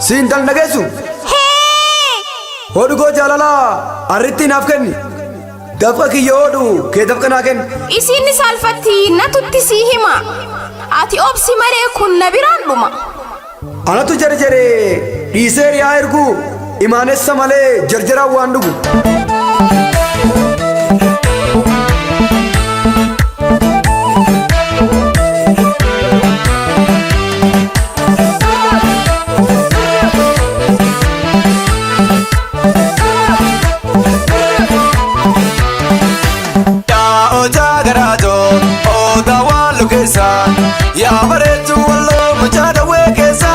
Sintan dhageessu hodhu koo jaalala arritti naaf kenni dafqa kiyya hodhu kee dafqa naa kenni isinni salphatti natutti sii hima ati obsi malee kun na biraan dhuma anatu jarjare dhiisee riyaa ergu imaanessa malee jarjaraan waan dhugu Ya bareetu wallo muchaada weekessa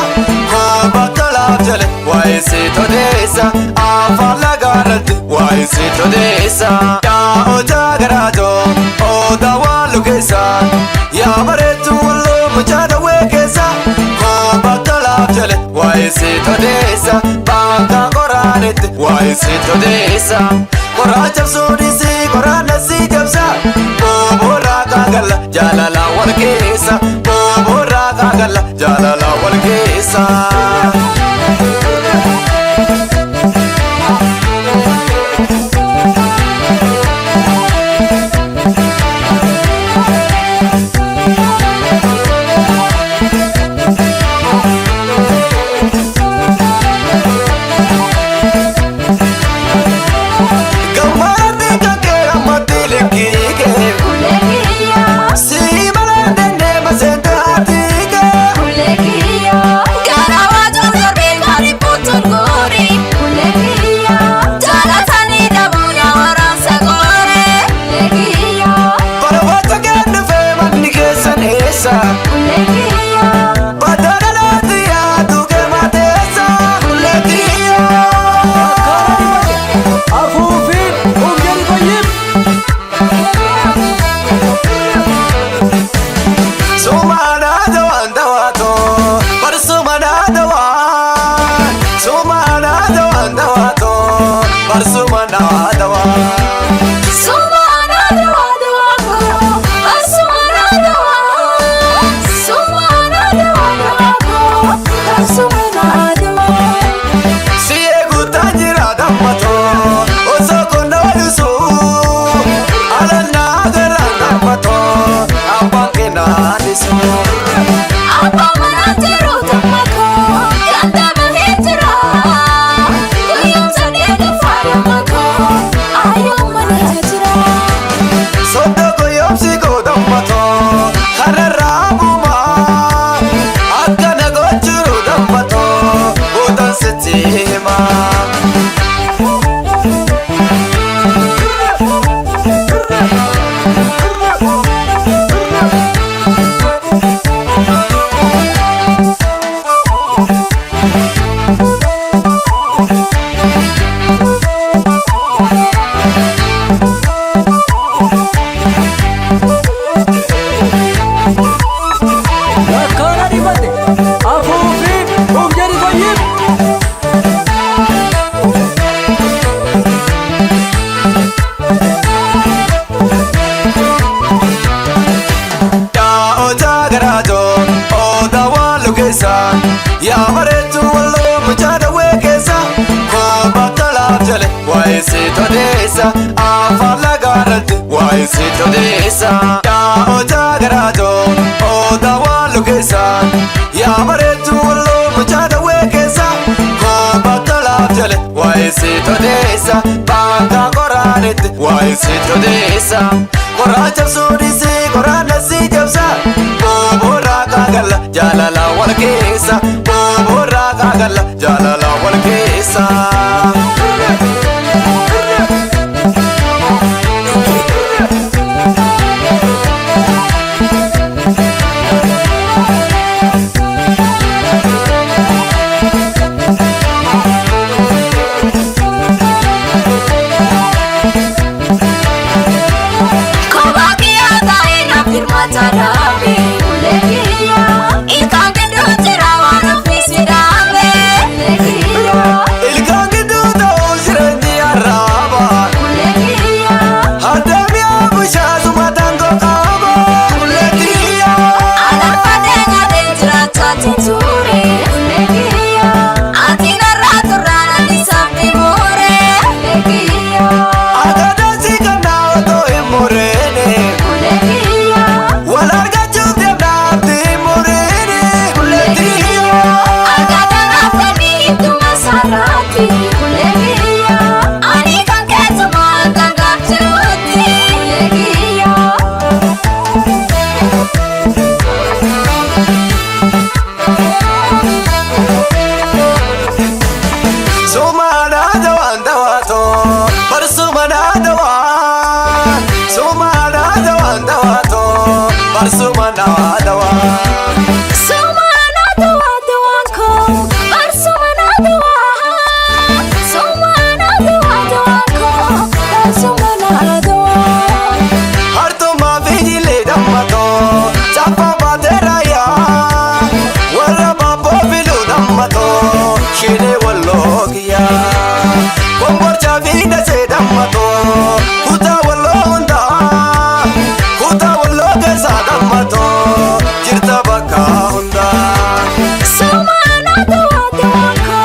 bakkalaa jale waa'ee seetodeessa afaan lagaarratti waa'ee seetodeessa yaa'otaa garaatoo oodaa waan lukeessa ya bareetu wallo muchaada weekessa bakkalaa jale waa'ee seetodeessa bakka qoraanetti waa'ee seetodeessa qoraa cabsuudhisi qoraana si cabsa booborraa kaagalla jaalala wal keessa booborraa kaagalla jaalala wal keessa ya bareetu wallo muchaada weekessa bakkalaa jale waa'ee seetodeessa afaan lagaarratti waa'ee seetodeessa yaa'otaa garaatoo oodaa waan lukeessa ya bareetu wallo muchaada weekessa bakkalaa jale waa'ee seetodeessa bakka qoraanetti waa'ee seetodeessa qoraa cabsuudhisi qoraana si cabsa booborraa kaagalla jaalala wal keessa booborraa kaagalla jaalala wal keessa Kulekiya Sumana dawa dawanko barsumana dawa Sumana dawa dawanko barsumana dawa Hartuma vijile dammato Chapa bateraya Warra babo bilu dammato Shine wallogiya Komborcha vida se dammato Kuta wallo hunda Kuta wallo gesa dammato Jirta baka hunda Sumana dawa dawanko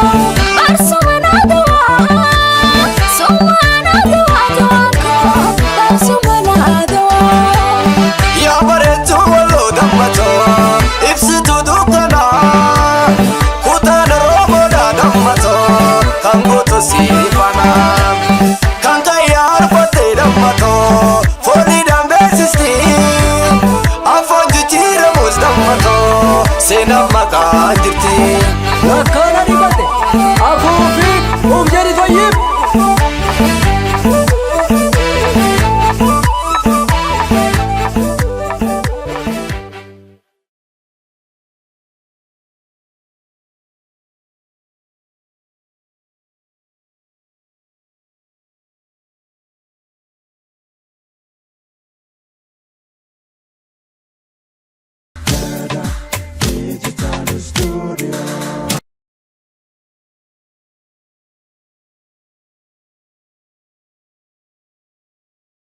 barsumana dawa Sumana dawa dawanko barsumana dawa Ya baretu wallo dammato Ibsitu dukana Kuta narobo da dammato Kangoto sifana Kanka yarfate dammato Foli dambe sisti Afon jijjiiramus dammato Seenaan maqaa jirti